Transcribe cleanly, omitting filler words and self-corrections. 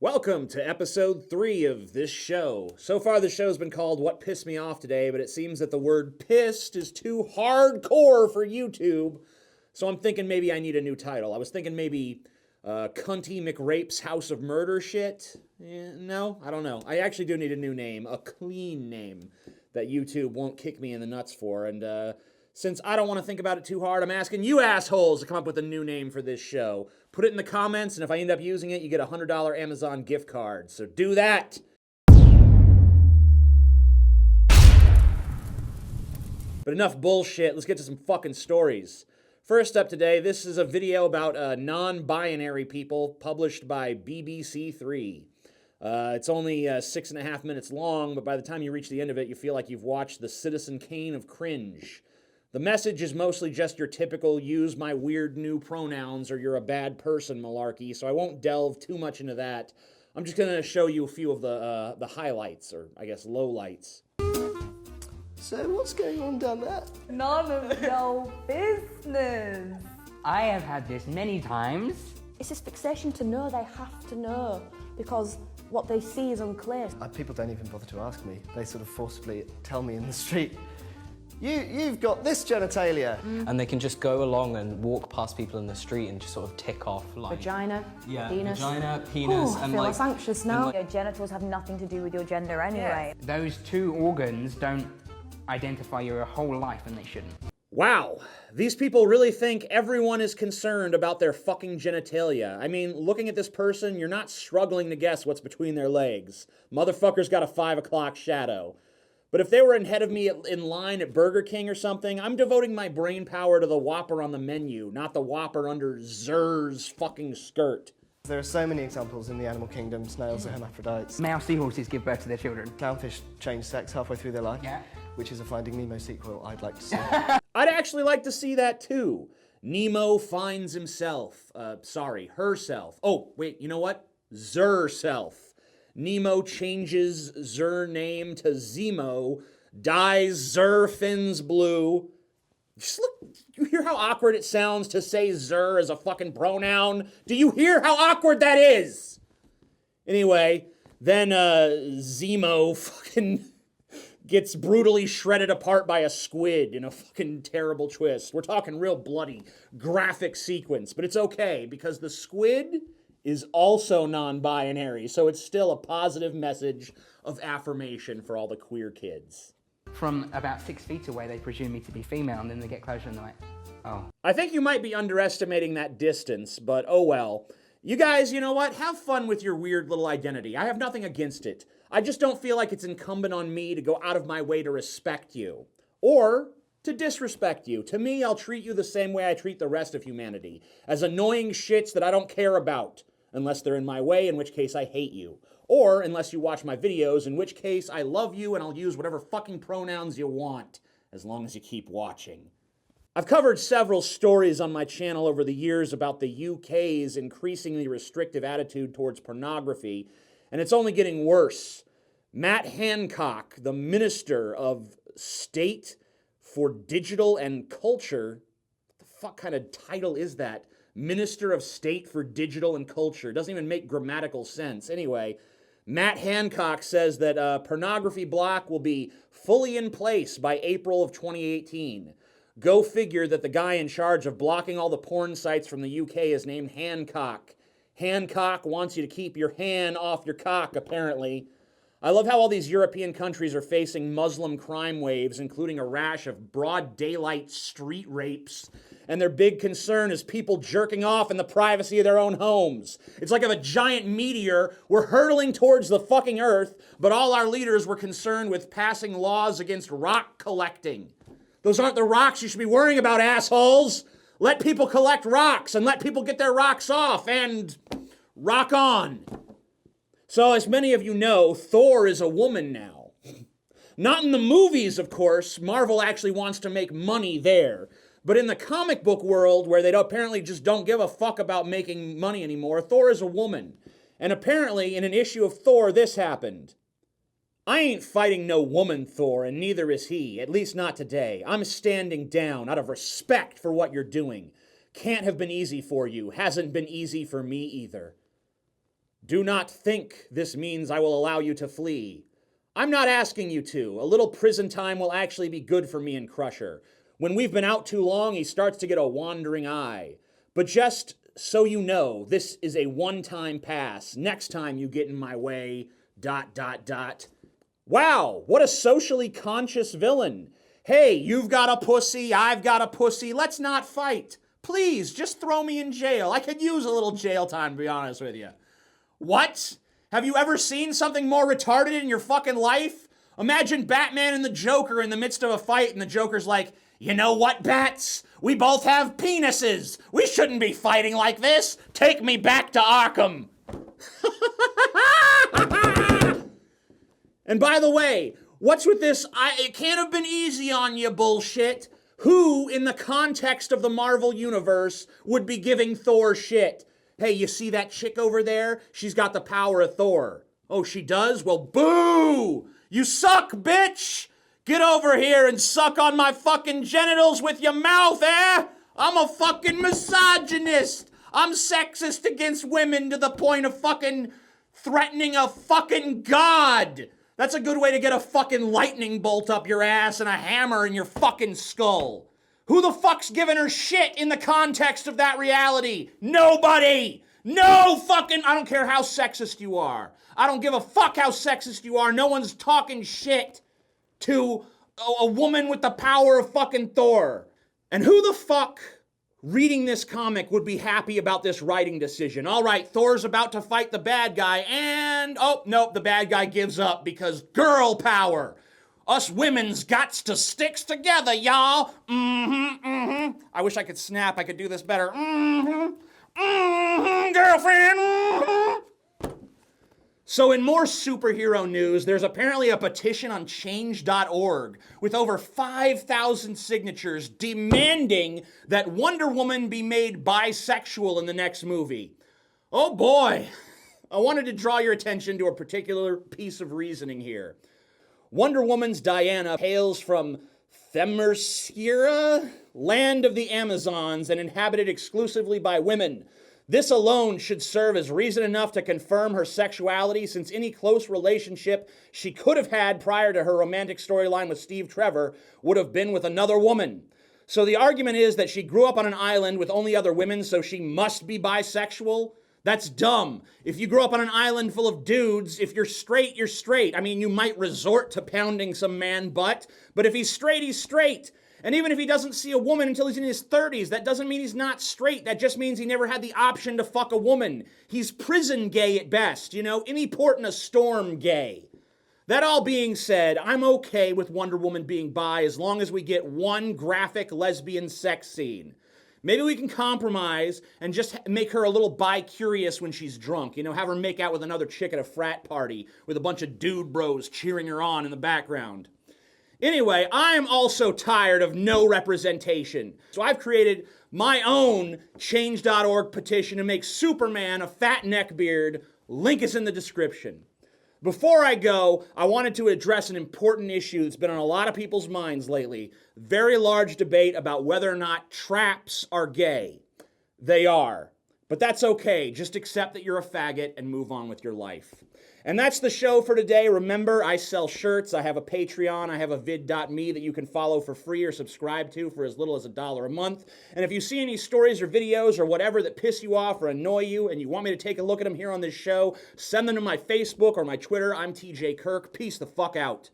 Welcome to episode 3 of this show. So far, the show's been called What Pissed Me Off Today, but it seems that the word pissed is too hardcore for YouTube. So I'm thinking maybe I need a new title. I was thinking maybe Cunty McRape's House of Murder shit. No, I don't know. I actually do need a new name, a clean name that YouTube won't kick me in the nuts for. And since I don't want to think about it too hard, I'm asking you assholes to come up with a new name for this show. Put it in the comments, and if I end up using it, you get a $100 Amazon gift card. So do that. But enough bullshit. Let's get to some fucking stories. First up today, this is a video about non-binary people published by BBC 3. It's only 6.5 minutes long, but by the time you reach the end of it, you feel like you've watched the Citizen Kane of cringe. The message is mostly just your typical use my weird new pronouns or you're a bad person malarkey, so I won't delve too much into that. I'm just going to show you a few of the highlights, or I guess lowlights. So what's going on down there? None of your business. I have had this many times. It's this fixation to know they have to know because what they see is unclear. People don't even bother to ask me. They sort of forcibly tell me in the street, You've got this genitalia. And they can just go along and walk past people in the street and just sort of tick off like... Vagina, penis. Vagina, penis, Ooh, and I feel like... less anxious now. Your genitals have nothing to do with your gender anyway. Those two organs don't identify your whole life, and they shouldn't. Wow, these people really think everyone is concerned about their fucking genitalia. I mean, looking at this person, you're not struggling to guess what's between their legs. Motherfucker's got a 5 o'clock shadow. But if they were ahead of me in line at Burger King or something, I'm devoting my brain power to the Whopper on the menu, not the Whopper under Zer's fucking skirt. There are so many examples in the animal kingdom. Snails are hermaphrodites. Male seahorses give birth to their children. Clownfish change sex halfway through their life. Yeah. Which is a Finding Nemo sequel I'd like to see. I'd actually like to see that too. Nemo finds himself. Herself. Oh, wait, you know what? Zer-self. Nemo changes Zer name to Zemo, dyes Zer fins blue. Just look, you hear how awkward it sounds to say Zer as a fucking pronoun? Do you hear how awkward that is? Anyway, then Zemo fucking gets brutally shredded apart by a squid in a fucking terrible twist. We're talking real bloody, graphic sequence, but it's okay because the squid is also non-binary, so it's still a positive message of affirmation for all the queer kids. From about 6 feet away, they presume me to be female, and then they get closer and they're like, oh. I think you might be underestimating that distance, but oh well. You guys, you know what? Have fun with your weird little identity. I have nothing against it. I just don't feel like it's incumbent on me to go out of my way to respect you. Or to disrespect you. To me, I'll treat you the same way I treat the rest of humanity. As annoying shits that I don't care about. Unless they're in my way, in which case I hate you. Or unless you watch my videos, in which case I love you and I'll use whatever fucking pronouns you want, as long as you keep watching. I've covered several stories on my channel over the years about the UK's increasingly restrictive attitude towards pornography, and it's only getting worse. Matt Hancock, the Minister of State for Digital and Culture, what the fuck kind of title is that? Minister of State for Digital and Culture. Doesn't even make grammatical sense. Anyway, Matt Hancock says that pornography block will be fully in place by April of 2018. Go figure that the guy in charge of blocking all the porn sites from the UK is named Hancock. Hancock wants you to keep your hand off your cock, apparently. I love how all these European countries are facing Muslim crime waves, including a rash of broad daylight street rapes. And their big concern is people jerking off in the privacy of their own homes. It's like if a giant meteor were hurtling towards the fucking earth, but all our leaders were concerned with passing laws against rock collecting. Those aren't the rocks you should be worrying about, assholes. Let people collect rocks and let people get their rocks off and rock on. So as many of you know, Thor is a woman now. Not in the movies, of course. Marvel actually wants to make money there. But in the comic book world, where they apparently just don't give a fuck about making money anymore, Thor is a woman. And apparently, in an issue of Thor, this happened. I ain't fighting no woman, Thor, and neither is he, at least not today. I'm standing down out of respect for what you're doing. Can't have been easy for you. Hasn't been easy for me either. Do not think this means I will allow you to flee. I'm not asking you to. A little prison time will actually be good for me and Crusher. When we've been out too long, he starts to get a wandering eye. But just so you know, this is a one-time pass. Next time you get in my way, ... Wow, what a socially conscious villain. Hey, you've got a pussy, I've got a pussy, let's not fight. Please, just throw me in jail. I could use a little jail time, to be honest with you. What? Have you ever seen something more retarded in your fucking life? Imagine Batman and the Joker in the midst of a fight, and the Joker's like, you know what, Bats? We both have penises. We shouldn't be fighting like this. Take me back to Arkham. And by the way, what's with this, it can't have been easy on you bullshit? Who, in the context of the Marvel Universe, would be giving Thor shit? Hey, you see that chick over there? She's got the power of Thor. Oh, she does? Well, boo! You suck, bitch! Get over here and suck on my fucking genitals with your mouth, eh? I'm a fucking misogynist. I'm sexist against women to the point of fucking threatening a fucking god. That's a good way to get a fucking lightning bolt up your ass and a hammer in your fucking skull. Who the fuck's giving her shit in the context of that reality? Nobody! No fucking, I don't care how sexist you are. I don't give a fuck how sexist you are. No one's talking shit to a woman with the power of fucking Thor. And who the fuck reading this comic would be happy about this writing decision? All right, Thor's about to fight the bad guy and, oh, nope, the bad guy gives up because girl power. Us women's gots to sticks together, y'all. I wish I could snap. I could do this better. Girlfriend. So in more superhero news, there's apparently a petition on change.org with over 5,000 signatures demanding that Wonder Woman be made bisexual in the next movie. Oh boy. I wanted to draw your attention to a particular piece of reasoning here. Wonder Woman's Diana hails from Themyscira, land of the Amazons, and inhabited exclusively by women. This alone should serve as reason enough to confirm her sexuality, since any close relationship she could have had prior to her romantic storyline with Steve Trevor would have been with another woman. So the argument is that she grew up on an island with only other women, so she must be bisexual? That's dumb. If you grew up on an island full of dudes, if you're straight, you're straight. I mean, you might resort to pounding some man butt, but if he's straight, he's straight. And even if he doesn't see a woman until he's in his 30s, that doesn't mean he's not straight. That just means he never had the option to fuck a woman. He's prison gay at best, you know, any port in a storm gay. That all being said, I'm okay with Wonder Woman being bi as long as we get one graphic lesbian sex scene. Maybe we can compromise and just make her a little bi-curious when she's drunk. You know, have her make out with another chick at a frat party with a bunch of dude bros cheering her on in the background. Anyway, I'm also tired of no representation. So I've created my own change.org petition to make Superman a fat neckbeard. Link is in the description. Before I go, I wanted to address an important issue that's been on a lot of people's minds lately. Very large debate about whether or not traps are gay. They are. But that's okay. Just accept that you're a faggot and move on with your life. And that's the show for today. Remember, I sell shirts. I have a Patreon. I have a vid.me that you can follow for free or subscribe to for as little as $1 a month. And if you see any stories or videos or whatever that piss you off or annoy you and you want me to take a look at them here on this show, send them to my Facebook or my Twitter. I'm TJ Kirk. Peace the fuck out.